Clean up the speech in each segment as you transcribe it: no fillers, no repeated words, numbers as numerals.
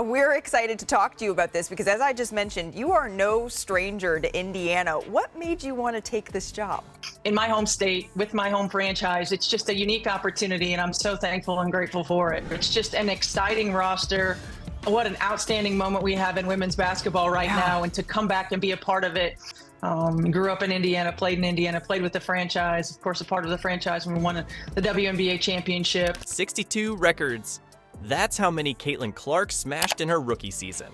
We're excited to talk to you about this because, as I just mentioned, you are no stranger to Indiana. What made you want to take this job? In my home state, with my home franchise, it's just a unique opportunity, and I'm so thankful and grateful for it. It's just an exciting roster. What an outstanding moment we have in women's basketball right now, and to come back and be a part of it. Grew up in Indiana, played with the franchise, of course, a part of the franchise when we won the WNBA championship. 62 records. That's how many Caitlin Clark smashed in her rookie season.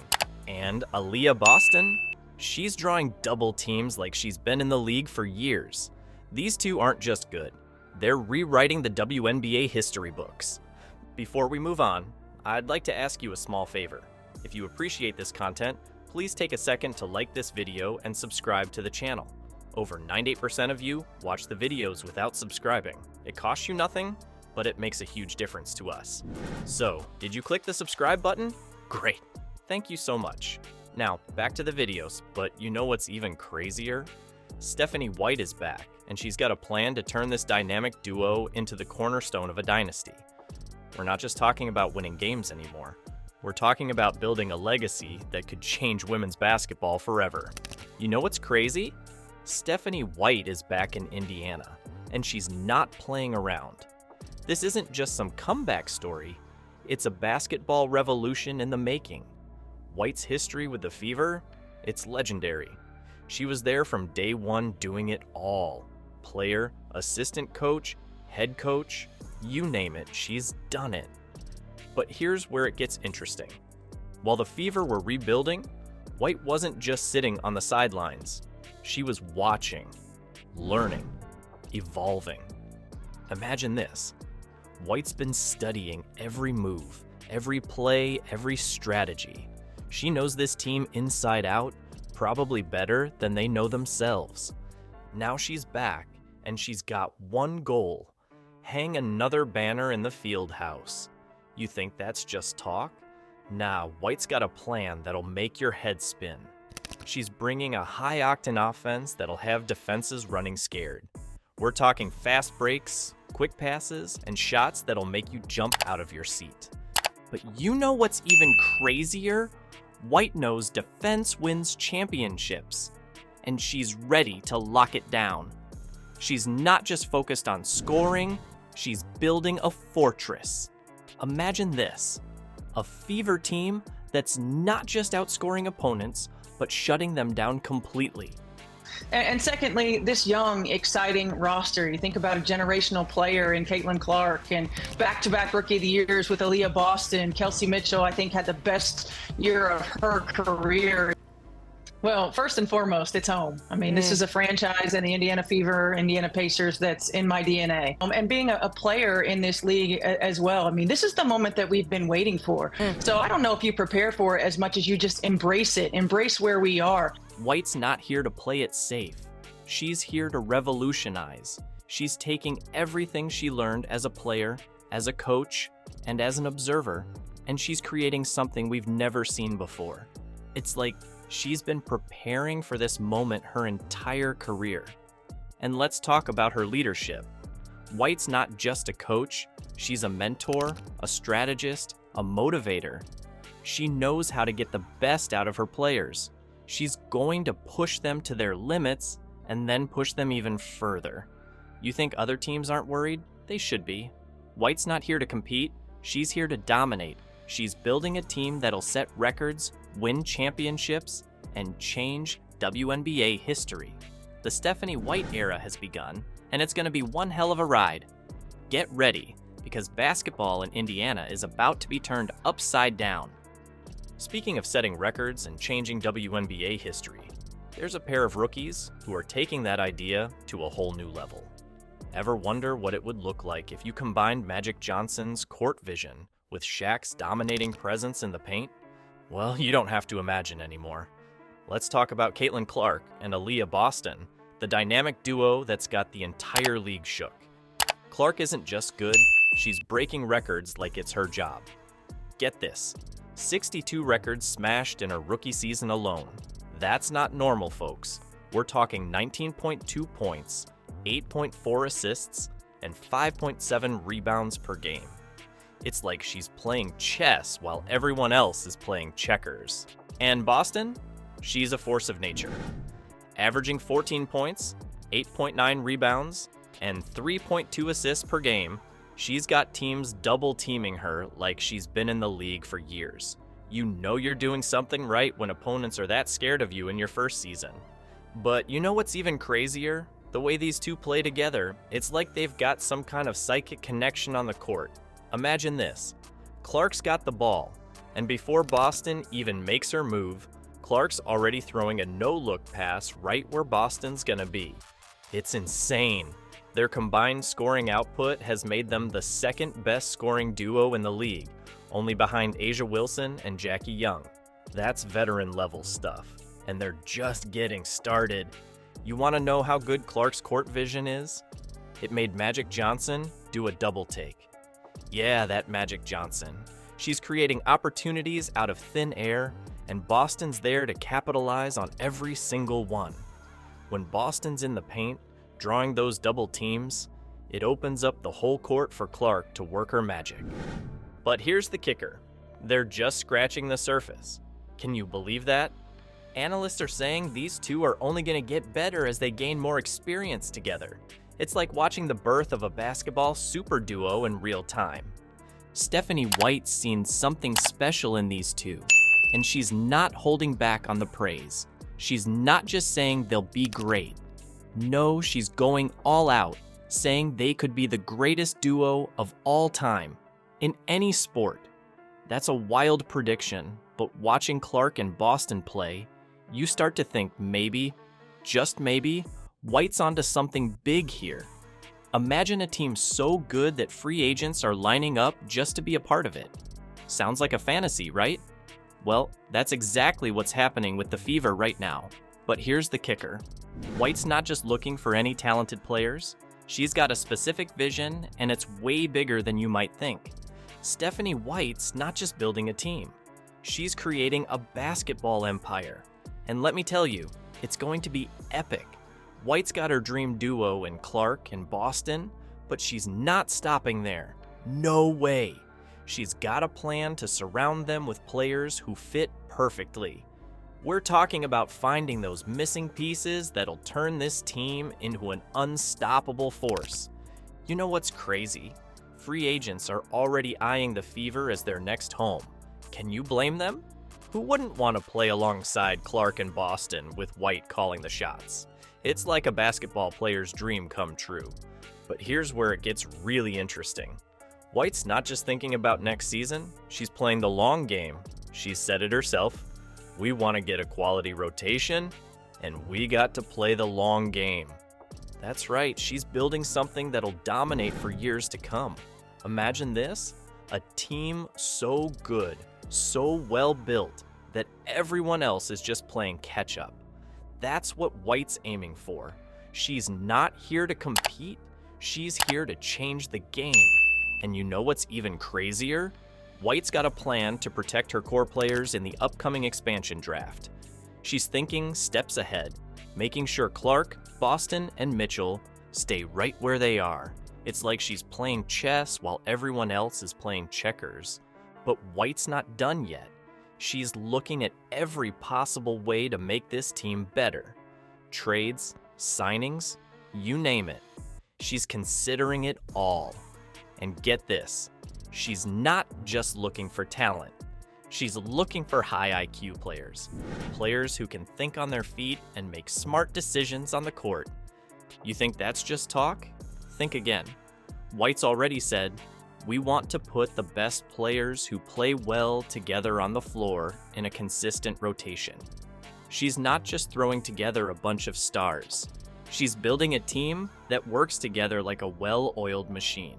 And Aliyah Boston? She's drawing double teams like she's been in the league for years. These two aren't just good. They're rewriting the WNBA history books. Before we move on, I'd like to ask you a small favor. If you appreciate this content, please take a second to like this video and subscribe to the channel. Over 98% of you watch the videos without subscribing. It costs you nothing, but it makes a huge difference to us. So, did you click the subscribe button? Great. Thank you so much. Now, back to the videos, but you know what's even crazier? Stephanie White is back, and she's got a plan to turn this dynamic duo into the cornerstone of a dynasty. We're not just talking about winning games anymore. We're talking about building a legacy that could change women's basketball forever. You know what's crazy? Stephanie White is back in Indiana, and she's not playing around. This isn't just some comeback story, it's a basketball revolution in the making. White's history with the Fever? It's legendary. She was there from day one doing it all. Player, assistant coach, head coach, you name it, she's done it. But here's where it gets interesting. While the Fever were rebuilding, White wasn't just sitting on the sidelines. She was watching, learning, evolving. Imagine this. White's been studying every move, every play, every strategy. She knows this team inside out, probably better than they know themselves. Now she's back, and she's got one goal: hang another banner in the field house. You think that's just talk? Nah, White's got a plan that'll make your head spin. She's bringing a high-octane offense that'll have defenses running scared. We're talking fast breaks, quick passes, and shots that'll make you jump out of your seat. But you know what's even crazier? White knows defense wins championships, and she's ready to lock it down. She's not just focused on scoring, she's building a fortress. Imagine this, a Fever team that's not just outscoring opponents, but shutting them down completely. And secondly, this young, exciting roster. You think about a generational player in Caitlin Clark, and back-to-back Rookie of the Years with Aliyah Boston. Kelsey Mitchell, I think, had the best year of her career. Well, first and foremost, it's home. I mean, this is a franchise in the Indiana Fever, Indiana Pacers that's in my DNA. And being a player in this league as well, I mean, this is the moment that we've been waiting for. So I don't know if you prepare for it as much as you just embrace it, embrace where we are. White's not here to play it safe. She's here to revolutionize. She's taking everything she learned as a player, as a coach, and as an observer, and she's creating something we've never seen before. It's like she's been preparing for this moment her entire career. And let's talk about her leadership. White's not just a coach, she's a mentor, a strategist, a motivator. She knows how to get the best out of her players. She's going to push them to their limits and then push them even further. You think other teams aren't worried? They should be. White's not here to compete, she's here to dominate. She's building a team that'll set records, win championships, and change WNBA history. The Stephanie White era has begun, and it's going to be one hell of a ride. Get ready, because basketball in Indiana is about to be turned upside down. Speaking of setting records and changing WNBA history, there's a pair of rookies who are taking that idea to a whole new level. Ever wonder what it would look like if you combined Magic Johnson's court vision with Shaq's dominating presence in the paint? Well, you don't have to imagine anymore. Let's talk about Caitlin Clark and Aliyah Boston, the dynamic duo that's got the entire league shook. Clark isn't just good, she's breaking records like it's her job. Get this, 62 records smashed in her rookie season alone. That's not normal, folks. We're talking 19.2 points, 8.4 assists, and 5.7 rebounds per game. It's like she's playing chess while everyone else is playing checkers. And Boston? She's a force of nature. Averaging 14 points, 8.9 rebounds, and 3.2 assists per game, she's got teams double teaming her like she's been in the league for years. You know you're doing something right when opponents are that scared of you in your first season. But you know what's even crazier? The way these two play together, it's like they've got some kind of psychic connection on the court. Imagine this. Clark's got the ball, and before Boston even makes her move, Clark's already throwing a no-look pass right where Boston's gonna be. It's insane. Their combined scoring output has made them the second best scoring duo in the league, only behind Asia Wilson and Jackie Young. That's veteran level stuff, and they're just getting started. You want to know how good Clark's court vision is? It made Magic Johnson do a double take. Yeah, that Magic Johnson. She's creating opportunities out of thin air, and Boston's there to capitalize on every single one. When Boston's in the paint, drawing those double teams, it opens up the whole court for Clark to work her magic. But here's the kicker. They're just scratching the surface. Can you believe that? Analysts are saying these two are only going to get better as they gain more experience together. It's like watching the birth of a basketball super duo in real time. Stephanie White's seen something special in these two, and she's not holding back on the praise. She's not just saying they'll be great. No, she's going all out, saying they could be the greatest duo of all time in any sport. That's a wild prediction, but watching Clark and Boston play, you start to think maybe, just maybe, White's onto something big here. Imagine a team so good that free agents are lining up just to be a part of it. Sounds like a fantasy, right? Well, that's exactly what's happening with the Fever right now. But here's the kicker. White's not just looking for any talented players. She's got a specific vision, and it's way bigger than you might think. Stephanie White's not just building a team. She's creating a basketball empire. And let me tell you, it's going to be epic. White's got her dream duo in Clark and Boston, but she's not stopping there. No way. She's got a plan to surround them with players who fit perfectly. We're talking about finding those missing pieces that'll turn this team into an unstoppable force. You know what's crazy? Free agents are already eyeing the Fever as their next home. Can you blame them? Who wouldn't want to play alongside Clark and Boston with White calling the shots? It's like a basketball player's dream come true. But here's where it gets really interesting. White's not just thinking about next season, she's playing the long game. She's said it herself. We want to get a quality rotation, and we got to play the long game. That's right, she's building something that'll dominate for years to come. Imagine this, a team so good, so well built, that everyone else is just playing catch up. That's what White's aiming for. She's not here to compete, she's here to change the game. And you know what's even crazier? White's got a plan to protect her core players in the upcoming expansion draft. She's thinking steps ahead, making sure Clark, Boston, and Mitchell stay right where they are. It's like she's playing chess while everyone else is playing checkers. But White's not done yet. She's looking at every possible way to make this team better. Trades, signings, you name it. She's considering it all. And get this, she's not just looking for talent. She's looking for high IQ players. Players who can think on their feet and make smart decisions on the court. You think that's just talk? Think again. White's already said, we want to put the best players who play well together on the floor in a consistent rotation. She's not just throwing together a bunch of stars. She's building a team that works together like a well-oiled machine.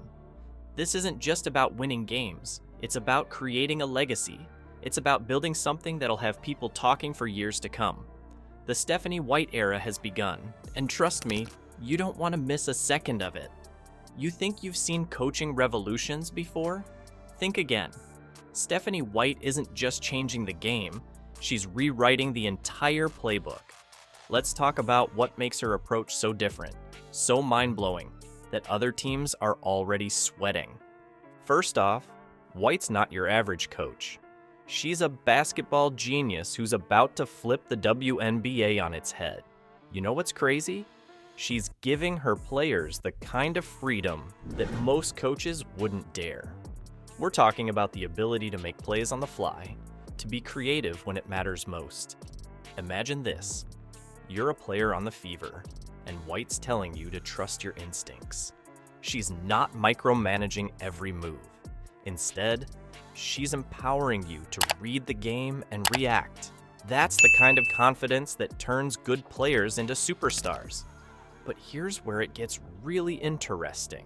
This isn't just about winning games. It's about creating a legacy. It's about building something that'll have people talking for years to come. The Stephanie White era has begun, and trust me, you don't want to miss a second of it. You think you've seen coaching revolutions before? Think again. Stephanie White isn't just changing the game, she's rewriting the entire playbook. Let's talk about what makes her approach so different, so mind-blowing, that other teams are already sweating. First off, White's not your average coach. She's a basketball genius who's about to flip the WNBA on its head. You know what's crazy? She's giving her players the kind of freedom that most coaches wouldn't dare. We're talking about the ability to make plays on the fly, to be creative when it matters most. Imagine this. You're a player on the Fever, and White's telling you to trust your instincts. She's not micromanaging every move. Instead, she's empowering you to read the game and react. That's the kind of confidence that turns good players into superstars. But here's where it gets really interesting.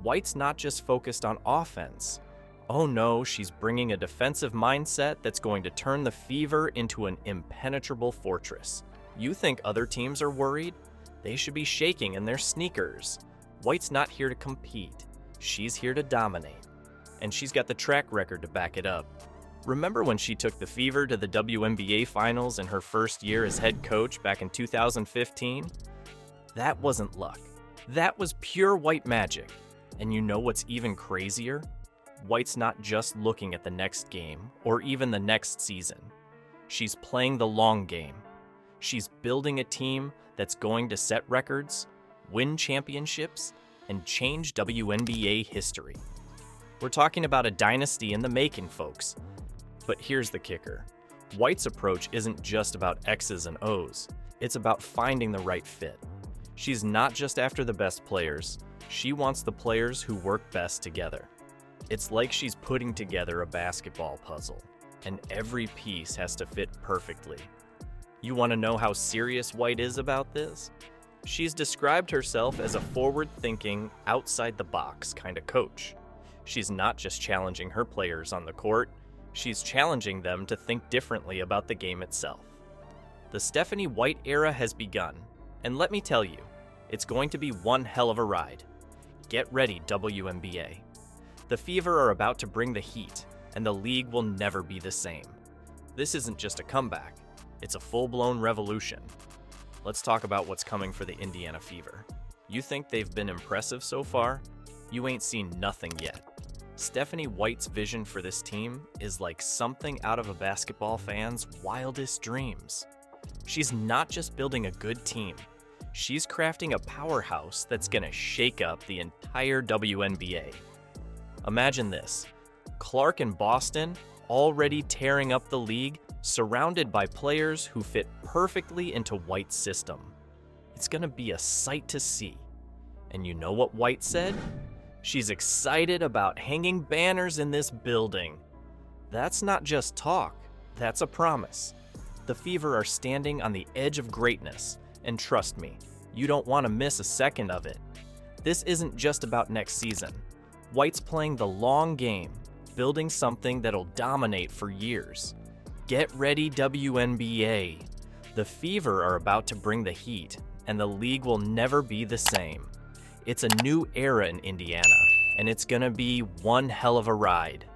White's not just focused on offense. Oh no, she's bringing a defensive mindset that's going to turn the Fever into an impenetrable fortress. You think other teams are worried? They should be shaking in their sneakers. White's not here to compete. She's here to dominate. And she's got the track record to back it up. Remember when she took the Fever to the WNBA Finals in her first year as head coach back in 2015? That wasn't luck. That was pure White magic. And you know what's even crazier? White's not just looking at the next game or even the next season. She's playing the long game. She's building a team that's going to set records, win championships, and change WNBA history. We're talking about a dynasty in the making, folks. But here's the kicker. White's approach isn't just about X's and O's. It's about finding the right fit. She's not just after the best players. She wants the players who work best together. It's like she's putting together a basketball puzzle, and every piece has to fit perfectly. You want to know how serious White is about this? She's described herself as a forward-thinking, outside-the-box kind of coach. She's not just challenging her players on the court, she's challenging them to think differently about the game itself. The Stephanie White era has begun, and let me tell you, it's going to be one hell of a ride. Get ready, WNBA. The Fever are about to bring the heat, and the league will never be the same. This isn't just a comeback, it's a full-blown revolution. Let's talk about what's coming for the Indiana Fever. You think they've been impressive so far? You ain't seen nothing yet. Stephanie White's vision for this team is like something out of a basketball fan's wildest dreams. She's not just building a good team, she's crafting a powerhouse that's gonna shake up the entire WNBA. Imagine this, Clark and Boston already tearing up the league, surrounded by players who fit perfectly into White's system. It's gonna be a sight to see. And you know what White said? She's excited about hanging banners in this building. That's not just talk, that's a promise. The Fever are standing on the edge of greatness, and trust me, you don't want to miss a second of it. This isn't just about next season. White's playing the long game, building something that'll dominate for years. Get ready, WNBA. The Fever are about to bring the heat, and the league will never be the same. It's a new era in Indiana, and it's gonna be one hell of a ride.